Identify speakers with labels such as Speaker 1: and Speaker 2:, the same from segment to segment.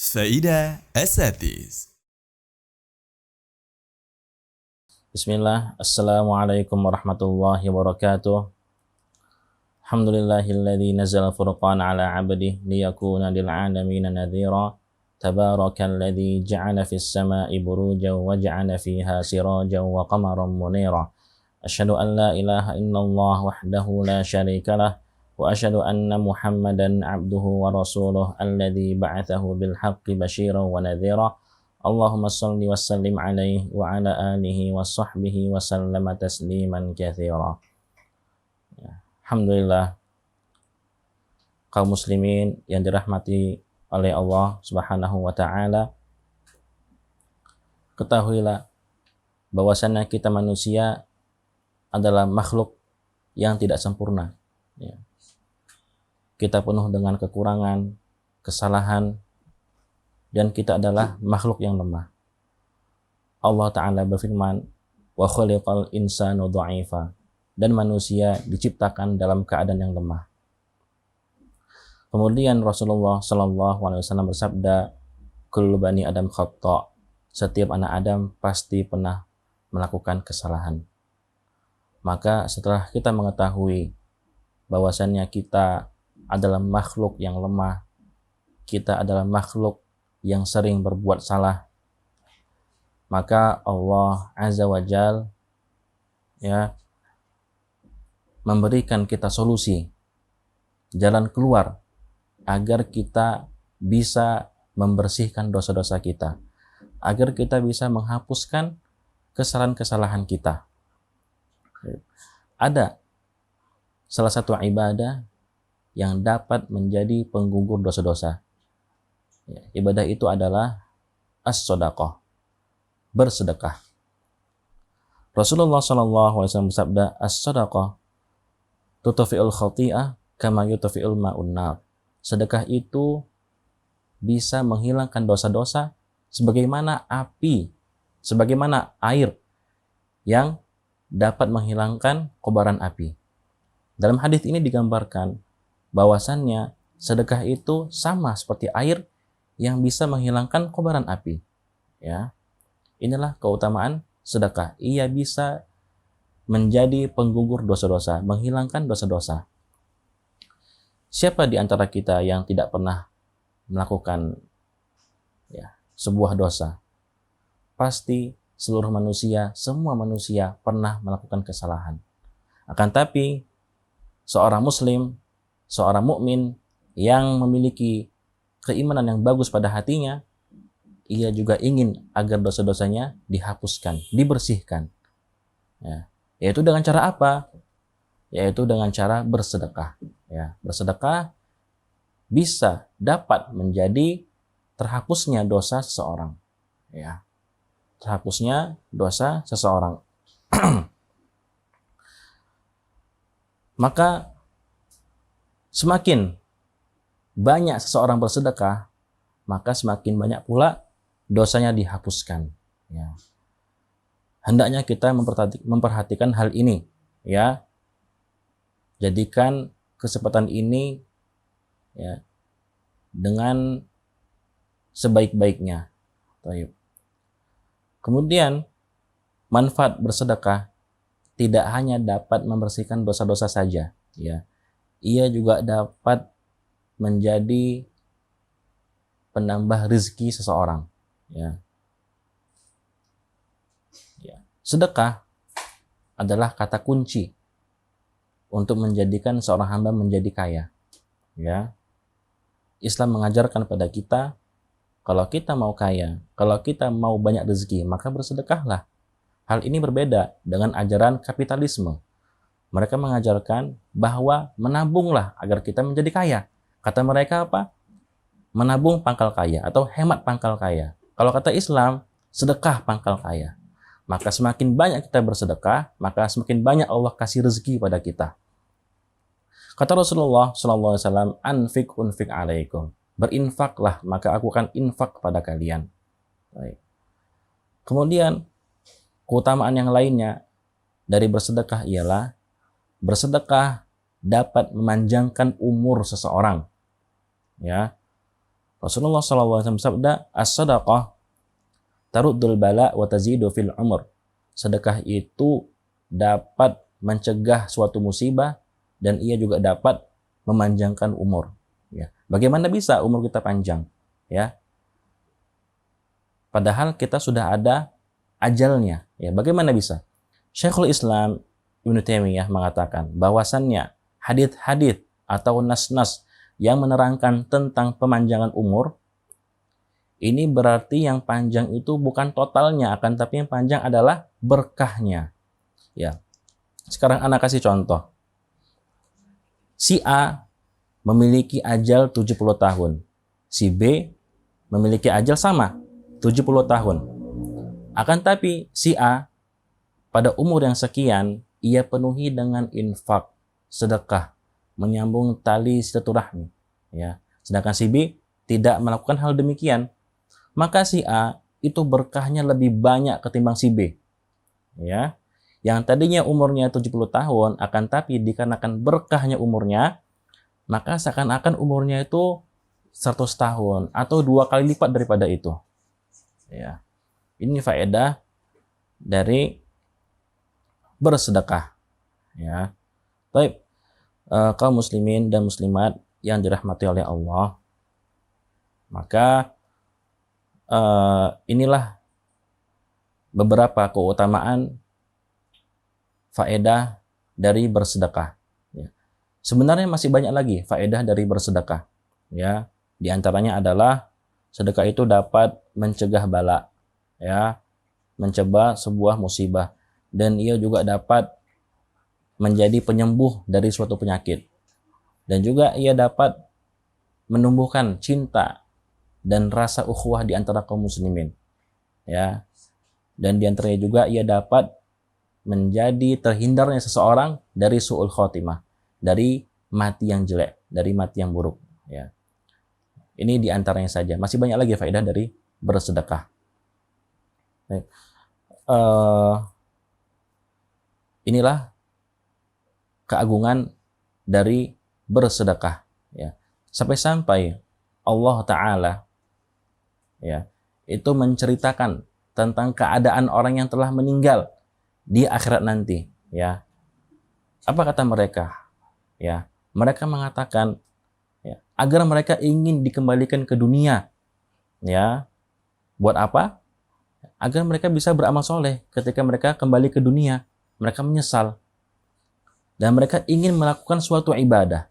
Speaker 1: Faida Asatis.
Speaker 2: Bismillah, Assalamualaikum warahmatullahi wabarakatuh. Alhamdulillahilladzi nazzala furqana ala 'abdihi liyakuna lil 'alamina nadhira. Tabarakalladzi ja'ala fis sama'i burujan wa ja'ala fiha sirajan wa qamaran munira. Asyhadu an la ilaha illallah wahdahu la syarika lah wa asyhadu anna Muhammadan 'abduhu wa rasuluh alladzi ba'athahu bil haqqi basyiran wa nadhira. Allahumma salli wa sallim alaihi wa ala alihi wa sahbihi wa sallama tasliman katsira. Alhamdulillah, kaum muslimin yang dirahmati oleh Allah Subhanahu wa taala, ketahuilah bahwasannya kita manusia adalah makhluk yang tidak sempurna. Kita penuh dengan kekurangan, kesalahan, dan kita adalah makhluk yang lemah. Allah Ta'ala berfirman, wa khuliqal insanu dha'ifa, dan manusia diciptakan dalam keadaan yang lemah. Kemudian Rasulullah SAW bersabda, kullu bani Adam khata', setiap anak Adam pasti pernah melakukan kesalahan. Maka setelah kita mengetahui bahwasannya kita adalah makhluk yang lemah, kita adalah makhluk yang sering berbuat salah, maka Allah Azza wa Jal memberikan kita solusi, jalan keluar agar kita bisa membersihkan dosa-dosa kita, agar kita bisa menghapuskan kesalahan-kesalahan kita. Ada salah satu ibadah yang dapat menjadi penggugur dosa-dosa. Ibadah itu adalah as-shadaqah, bersedekah. Rasulullah SAW bersabda, as-shadaqah tutfi'ul khati'ah kama yutfi'ul ma'un nar. Sedekah itu bisa menghilangkan dosa-dosa sebagaimana api, sebagaimana air yang dapat menghilangkan kobaran api. Dalam hadis ini digambarkan bahwasannya sedekah itu sama seperti air yang bisa menghilangkan kobaran api. Inilah keutamaan sedekah. Ia bisa menjadi penggugur dosa-dosa, menghilangkan dosa-dosa. Siapa di antara kita yang tidak pernah melakukan sebuah dosa? Pasti seluruh manusia, semua manusia pernah melakukan kesalahan. Akan tapi seorang muslim, seorang mukmin yang memiliki keimanan yang bagus pada hatinya, ia juga ingin agar dosa-dosanya dihapuskan, dibersihkan. Yaitu dengan cara apa? Yaitu dengan cara bersedekah. Bersedekah bisa dapat menjadi terhapusnya dosa seseorang. Terhapusnya dosa seseorang. Maka semakin banyak seseorang bersedekah, maka semakin banyak pula dosanya dihapuskan. Hendaknya kita memperhatikan hal ini. Jadikan kesempatan ini dengan sebaik-baiknya. Kemudian manfaat bersedekah tidak hanya dapat membersihkan dosa-dosa saja. Ia juga dapat menjadi penambah rezeki seseorang. Sedekah adalah kata kunci untuk menjadikan seorang hamba menjadi kaya. Islam mengajarkan pada kita, kalau kita mau kaya, kalau kita mau banyak rezeki, maka bersedekahlah. Hal ini berbeda dengan ajaran kapitalisme. Mereka mengajarkan bahwa menabunglah agar kita menjadi kaya. Kata mereka apa? Menabung pangkal kaya atau hemat pangkal kaya. Kalau kata Islam, sedekah pangkal kaya. Maka semakin banyak kita bersedekah, maka semakin banyak Allah kasih rezeki pada kita. Kata Rasulullah SAW, anfik unfik alaikum. Berinfaklah, maka aku akan infak pada kalian. Kemudian, keutamaan yang lainnya dari bersedekah ialah bersedekah dapat memanjangkan umur seseorang. Rasulullah SAW bersabda, as-sadaqah taruddul bala wa tazidu fil umur. Sedekah itu dapat mencegah suatu musibah dan ia juga dapat memanjangkan umur. Ya. Bagaimana bisa umur kita panjang? Ya. Padahal kita sudah ada ajalnya. Ya. Bagaimana bisa? Syekhul Islam Ibnu Taimiyah mengatakan bahwasannya hadits-hadits atau nas-nas yang menerangkan tentang pemanjangan umur, ini berarti yang panjang itu bukan totalnya, akan tapi yang panjang adalah berkahnya. Ya. Sekarang anak kasih contoh. Si A memiliki ajal 70 tahun. Si B memiliki ajal sama, 70 tahun. Akan tapi si A pada umur yang sekian, ia penuhi dengan infak, sedekah, menyambung tali silaturahmi. Ya. Sedangkan si B tidak melakukan hal demikian. Maka si A itu berkahnya lebih banyak ketimbang si B. Ya. Yang tadinya umurnya 70 tahun, akan tapi dikarenakan berkahnya umurnya, maka seakan-akan umurnya itu 100 tahun atau 2 kali lipat daripada itu. Ya. Ini faedah dari bersedekah. Ya. Baik, kaum muslimin dan muslimat yang dirahmati oleh Allah, maka inilah beberapa keutamaan faedah dari bersedekah. Ya. Sebenarnya masih banyak lagi faedah dari bersedekah. Ya, di antaranya adalah sedekah itu dapat mencegah bala, ya, mencegah sebuah musibah, dan ia juga dapat menjadi penyembuh dari suatu penyakit, dan juga ia dapat menumbuhkan cinta dan rasa ukhuwah di antara kaum muslimin. Ya. Dan di antaranya juga ia dapat menjadi terhindarnya seseorang dari su'ul khotimah, dari mati yang jelek, dari mati yang buruk. Ya. Ini di antaranya saja. Masih banyak lagi faedah dari bersedekah. Inilah keagungan dari bersedekah. Ya. Sampai-sampai Allah Ta'ala, ya, itu menceritakan tentang keadaan orang yang telah meninggal di akhirat nanti. Ya. Apa kata mereka? Ya, mereka mengatakan, ya, agar mereka ingin dikembalikan ke dunia. Ya, buat apa? Agar mereka bisa beramal soleh ketika mereka kembali ke dunia. Mereka menyesal dan mereka ingin melakukan suatu ibadah.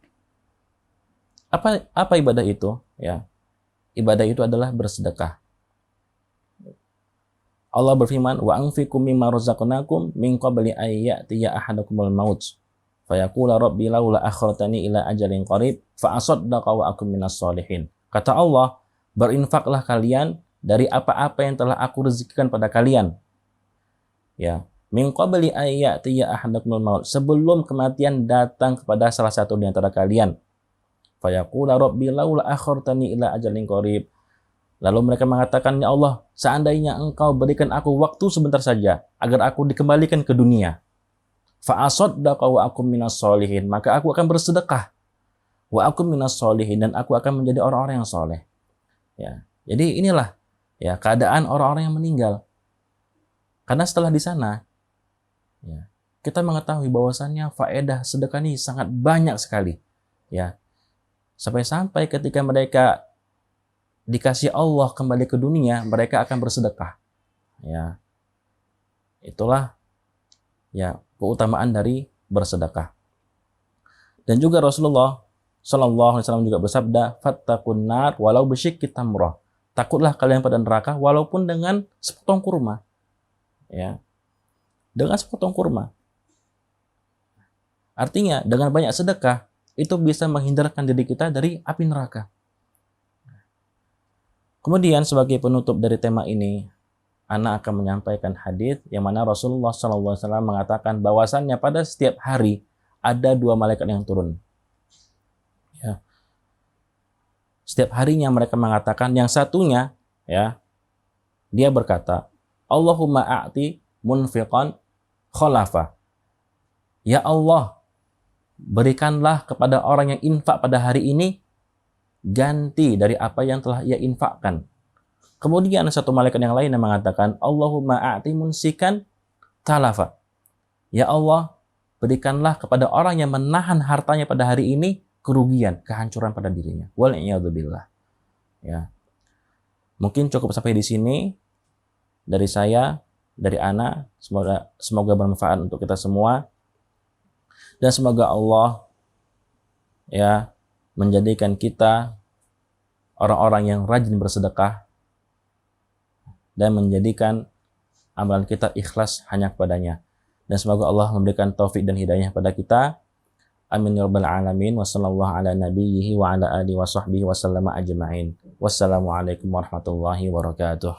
Speaker 2: Apa ibadah itu? Ya, ibadah itu adalah bersedekah. Allah berfirman, wa anfiqu mimma razaqnakum min qabli ay ya'tiya ahadakumul maut fayaqula rabbi laula akhartani ila ajalin qarib fa asaddaqa wa akum minas solihin. Kata Allah, berinfaklah kalian dari apa-apa yang telah aku rezekikan pada kalian. Ya, min qabli ay ya'tiya ahadakumul maut, sebelum kematian datang kepada salah satu di antara kalian. Fayaqula rabbi laula akhartani ila ajalin qarib. Lalu mereka mengatakan, ya Allah, seandainya engkau berikan aku waktu sebentar saja agar aku dikembalikan ke dunia. Fa'asaddaqa wa akum minas solihin, maka aku akan bersedekah. Wa akum minas solihin, dan aku akan menjadi orang-orang yang soleh. Ya. Jadi inilah, ya, keadaan orang-orang yang meninggal. Karena setelah di sana, ya, kita mengetahui bahwasannya faedah sedekah ini sangat banyak sekali. Ya. Sampai-sampai ketika mereka dikasih Allah kembali ke dunia, mereka akan bersedekah. Ya. Itulah, ya, keutamaan dari bersedekah. Dan juga Rasulullah Shallallahu Alaihi Wasallam juga bersabda, fattaqun nar walau bisyikki tamrah. Takutlah kalian pada neraka walaupun dengan sepotong kurma. Ya. Dengan sepotong kurma. Artinya dengan banyak sedekah itu bisa menghindarkan diri kita dari api neraka. Kemudian sebagai penutup dari tema ini, ana akan menyampaikan hadis yang mana Rasulullah SAW mengatakan bahwasannya pada setiap hari ada 2 malaikat yang turun. Ya. Setiap harinya mereka mengatakan, yang satunya, ya, dia berkata, Allahumma a'ti munfiqan khalafa. Ya Allah, berikanlah kepada orang yang infak pada hari ini ganti dari apa yang telah ia infakkan. Kemudian satu malaikat yang lain yang mengatakan, Allahumma a'ti munsikan talafa. Ya Allah, berikanlah kepada orang yang menahan hartanya pada hari ini kerugian, kehancuran pada dirinya. Wal'iyadzubillah. Ya. Mungkin cukup sampai di sini dari saya, dari Ana. Semoga bermanfaat untuk kita semua. Dan semoga Allah ya menjadikan kita orang-orang yang rajin bersedekah dan menjadikan amalan kita ikhlas hanya kepadanya. Dan semoga Allah memberikan taufik dan hidayah pada kita. Amin ya rabbal alamin. Wassallallahu ala nabiyhi wa ala alihi wa sahbihi wa sallama ajma'in. Wassalamualaikum warahmatullahi wabarakatuh.